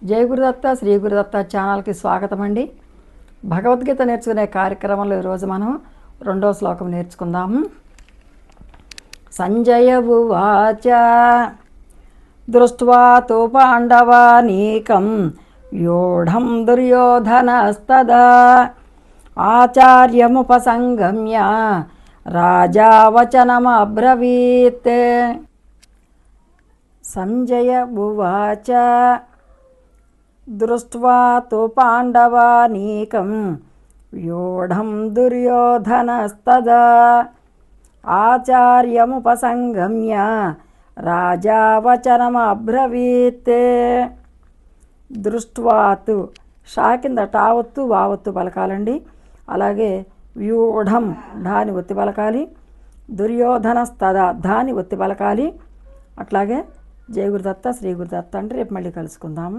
జై గురుదత్త శ్రీ గురుదత్త ఛానల్కి స్వాగతం అండి. భగవద్గీత నేర్చుకునే కార్యక్రమంలో ఈరోజు మనం 2వ శ్లోకం నేర్చుకుందాము. సంజయ ఉవాచ దృష్ట్వా తు పాండవానీకం వ్యూఢం దుర్యోధనస్తదా ఆచార్యముపసంగమ్య రాజా వచనమబ్రవీత్. సంజయ ఉవాచ దృష్ట్వా తు పాండవానీకం వ్యూఢం దుర్యోధనస్తదా ఆచార్యముపసంగమ్య రాజా వచనమబ్రవీత్. దృష్ట్వాతు షా కింద టావత్తు వావత్తు పలకాలండి. అలాగే వ్యూఢం ఢాని ఒత్తి పలకాలి. దుర్యోధనస్తదా ధాని ఒత్తి పలకాలి. అట్లాగే జయ గురుదత్త శ్రీ గురుదత్త అంటే రేపు మళ్ళీ కలుసుకుందాము.